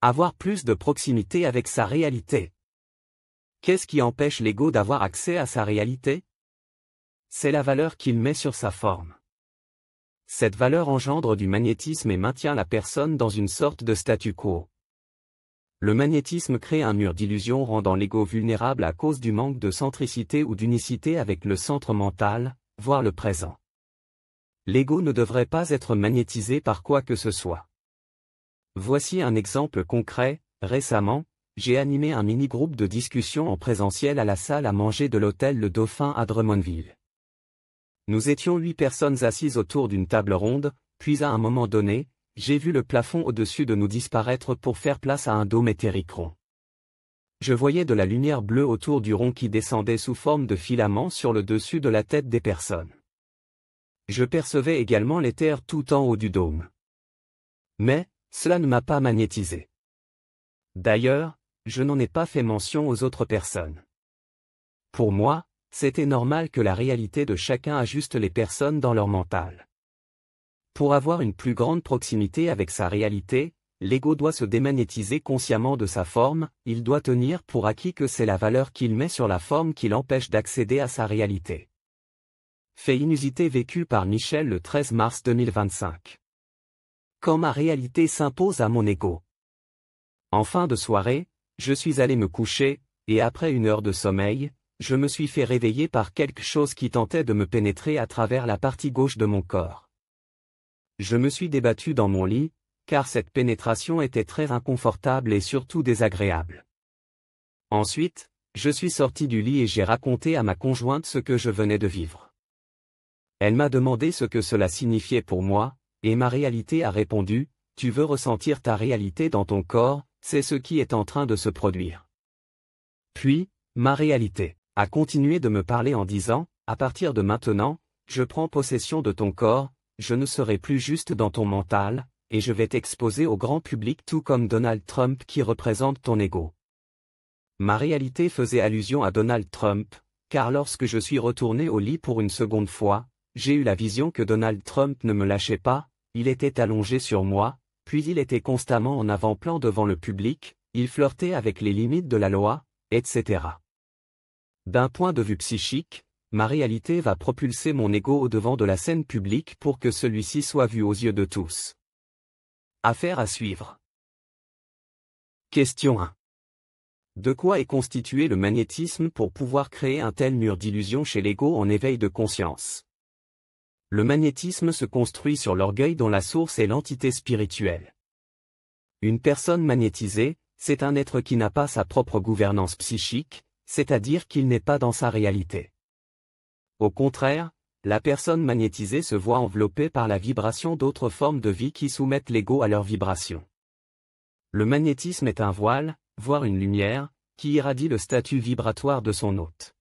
Avoir plus de proximité avec sa réalité. Qu'est-ce qui empêche l'ego d'avoir accès à sa réalité? C'est la valeur qu'il met sur sa forme. Cette valeur engendre du magnétisme et maintient la personne dans une sorte de statu quo. Le magnétisme crée un mur d'illusion rendant l'ego vulnérable à cause du manque de centricité ou d'unicité avec le centre mental, voire le présent. L'ego ne devrait pas être magnétisé par quoi que ce soit. Voici un exemple concret. Récemment, j'ai animé un mini-groupe de discussion en présentiel à la salle à manger de l'hôtel Le Dauphin à Drummondville. Nous étions 8 personnes assises autour d'une table ronde, puis à un moment donné, j'ai vu le plafond au-dessus de nous disparaître pour faire place à un dôme éthérique rond. Je voyais de la lumière bleue autour du rond qui descendait sous forme de filaments sur le dessus de la tête des personnes. Je percevais également l'éther tout en haut du dôme. Mais, cela ne m'a pas magnétisé. D'ailleurs, je n'en ai pas fait mention aux autres personnes. Pour moi, c'était normal que la réalité de chacun ajuste les personnes dans leur mental. Pour avoir une plus grande proximité avec sa réalité, l'ego doit se démagnétiser consciemment de sa forme, il doit tenir pour acquis que c'est la valeur qu'il met sur la forme qui l'empêche d'accéder à sa réalité. Fait inusité vécu par Michel le 13 mars 2025. Quand ma réalité s'impose à mon ego. En fin de soirée, je suis allé me coucher, et après 1 heure de sommeil, je me suis fait réveiller par quelque chose qui tentait de me pénétrer à travers la partie gauche de mon corps. Je me suis débattu dans mon lit, car cette pénétration était très inconfortable et surtout désagréable. Ensuite, je suis sorti du lit et j'ai raconté à ma conjointe ce que je venais de vivre. Elle m'a demandé ce que cela signifiait pour moi, et ma réalité a répondu, « Tu veux ressentir ta réalité dans ton corps, c'est ce qui est en train de se produire. » Puis, ma réalité a continué de me parler en disant, « À partir de maintenant, je prends possession de ton corps, je ne serai plus juste dans ton mental, et je vais t'exposer au grand public tout comme Donald Trump qui représente ton ego. » Ma réalité faisait allusion à Donald Trump, car lorsque je suis retourné au lit pour une seconde fois, j'ai eu la vision que Donald Trump ne me lâchait pas, il était allongé sur moi, puis il était constamment en avant-plan devant le public, il flirtait avec les limites de la loi, etc. D'un point de vue psychique, ma réalité va propulser mon ego au-devant de la scène publique pour que celui-ci soit vu aux yeux de tous. Affaire à suivre. Question 1. De quoi est constitué le magnétisme pour pouvoir créer un tel mur d'illusion chez l'ego en éveil de conscience? Le magnétisme se construit sur l'orgueil dont la source est l'entité spirituelle. Une personne magnétisée, c'est un être qui n'a pas sa propre gouvernance psychique, c'est-à-dire qu'il n'est pas dans sa réalité. Au contraire, la personne magnétisée se voit enveloppée par la vibration d'autres formes de vie qui soumettent l'ego à leur vibration. Le magnétisme est un voile, voire une lumière, qui irradie le statut vibratoire de son hôte.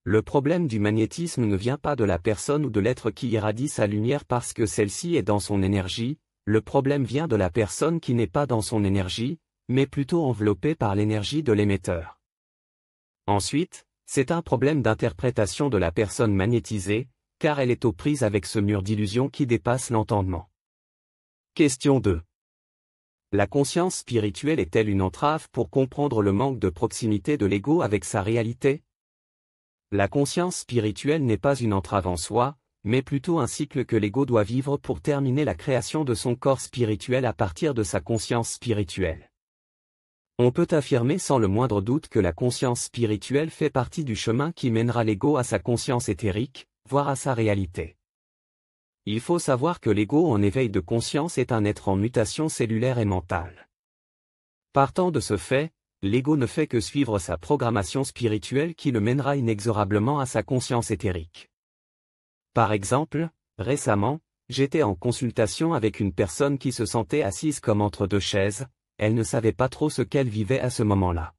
Le problème du magnétisme ne vient pas de la personne ou de l'être qui irradie sa lumière parce que celle-ci est dans son énergie, le problème vient de la personne qui n'est pas dans son énergie, mais plutôt enveloppée par l'énergie de l'émetteur. Ensuite, c'est un problème d'interprétation de la personne magnétisée, car elle est aux prises avec ce mur d'illusion qui dépasse l'entendement. Question 2. La conscience spirituelle est-elle une entrave pour comprendre le manque de proximité de l'ego avec sa réalité? La conscience spirituelle n'est pas une entrave en soi, mais plutôt un cycle que l'ego doit vivre pour terminer la création de son corps spirituel à partir de sa conscience spirituelle. On peut affirmer sans le moindre doute que la conscience spirituelle fait partie du chemin qui mènera l'ego à sa conscience éthérique, voire à sa réalité. Il faut savoir que l'ego en éveil de conscience est un être en mutation cellulaire et mentale. Partant de ce fait, l'ego ne fait que suivre sa programmation spirituelle qui le mènera inexorablement à sa conscience éthérique. Par exemple, récemment, j'étais en consultation avec une personne qui se sentait assise comme entre deux chaises, elle ne savait pas trop ce qu'elle vivait à ce moment-là.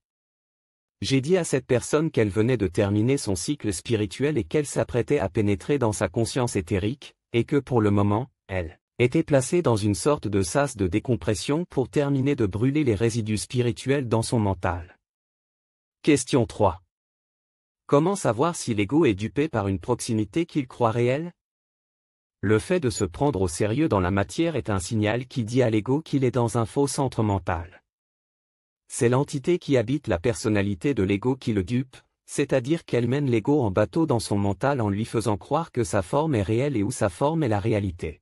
J'ai dit à cette personne qu'elle venait de terminer son cycle spirituel et qu'elle s'apprêtait à pénétrer dans sa conscience éthérique, et que pour le moment, elle était placée dans une sorte de sas de décompression pour terminer de brûler les résidus spirituels dans son mental. Question 3. Comment savoir si l'ego est dupé par une proximité qu'il croit réelle? Le fait de se prendre au sérieux dans la matière est un signal qui dit à l'ego qu'il est dans un faux centre mental. C'est l'entité qui habite la personnalité de l'ego qui le dupe, c'est-à-dire qu'elle mène l'ego en bateau dans son mental en lui faisant croire que sa forme est réelle et où sa forme est la réalité.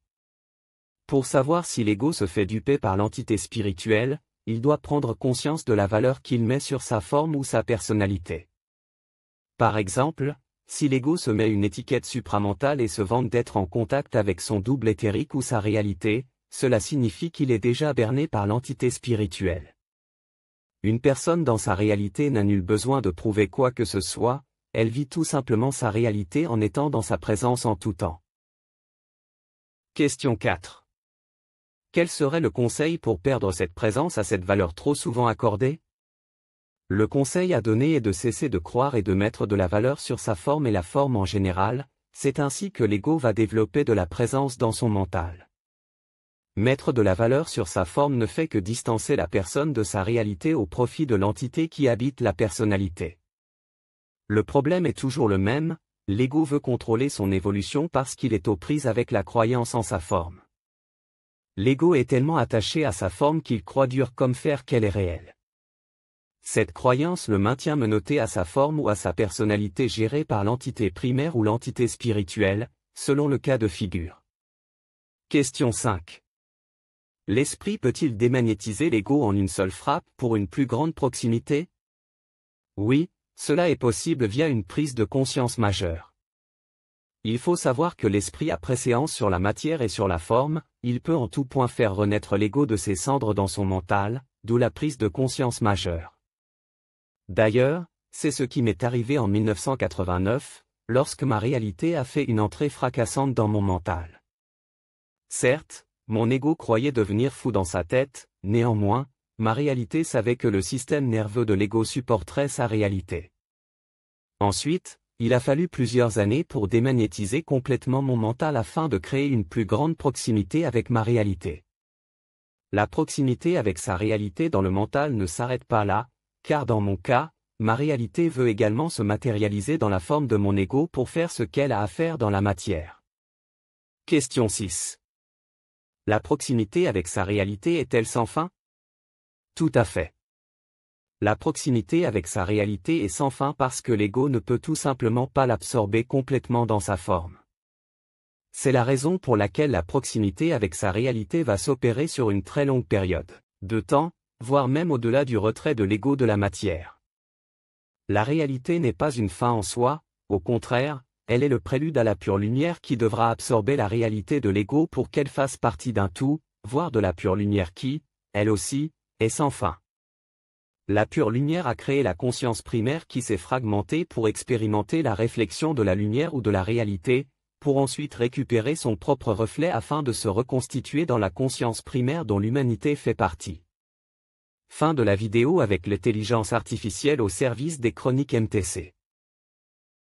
Pour savoir si l'ego se fait duper par l'entité spirituelle, il doit prendre conscience de la valeur qu'il met sur sa forme ou sa personnalité. Par exemple, si l'ego se met une étiquette supramentale et se vante d'être en contact avec son double éthérique ou sa réalité, cela signifie qu'il est déjà berné par l'entité spirituelle. Une personne dans sa réalité n'a nul besoin de prouver quoi que ce soit, elle vit tout simplement sa réalité en étant dans sa présence en tout temps. Question 4. Quel serait le conseil pour perdre cette présence à cette valeur trop souvent accordée? Le conseil à donner est de cesser de croire et de mettre de la valeur sur sa forme et la forme en général, c'est ainsi que l'ego va développer de la présence dans son mental. Mettre de la valeur sur sa forme ne fait que distancer la personne de sa réalité au profit de l'entité qui habite la personnalité. Le problème est toujours le même, l'ego veut contrôler son évolution parce qu'il est aux prises avec la croyance en sa forme. L'ego est tellement attaché à sa forme qu'il croit dur comme fer qu'elle est réelle. Cette croyance le maintient menotté à sa forme ou à sa personnalité gérée par l'entité primaire ou l'entité spirituelle, selon le cas de figure. Question 5. L'esprit peut-il démagnétiser l'ego en une seule frappe pour une plus grande proximité? Oui, cela est possible via une prise de conscience majeure. Il faut savoir que l'esprit a préséance sur la matière et sur la forme, il peut en tout point faire renaître l'ego de ses cendres dans son mental, d'où la prise de conscience majeure. D'ailleurs, c'est ce qui m'est arrivé en 1989, lorsque ma réalité a fait une entrée fracassante dans mon mental. Certes, mon ego croyait devenir fou dans sa tête, néanmoins, ma réalité savait que le système nerveux de l'ego supporterait sa réalité. Ensuite, il a fallu plusieurs années pour démagnétiser complètement mon mental afin de créer une plus grande proximité avec ma réalité. La proximité avec sa réalité dans le mental ne s'arrête pas là, car dans mon cas, ma réalité veut également se matérialiser dans la forme de mon ego pour faire ce qu'elle a à faire dans la matière. Question 6. La proximité avec sa réalité est-elle sans fin? Tout à fait. La proximité avec sa réalité est sans fin parce que l'ego ne peut tout simplement pas l'absorber complètement dans sa forme. C'est la raison pour laquelle la proximité avec sa réalité va s'opérer sur une très longue période de temps, voire même au-delà du retrait de l'ego de la matière. La réalité n'est pas une fin en soi, au contraire, elle est le prélude à la pure lumière qui devra absorber la réalité de l'ego pour qu'elle fasse partie d'un tout, voire de la pure lumière qui, elle aussi, est sans fin. La pure lumière a créé la conscience primaire qui s'est fragmentée pour expérimenter la réflexion de la lumière ou de la réalité, pour ensuite récupérer son propre reflet afin de se reconstituer dans la conscience primaire dont l'humanité fait partie. Fin de la vidéo avec l'intelligence artificielle au service des chroniques MTC.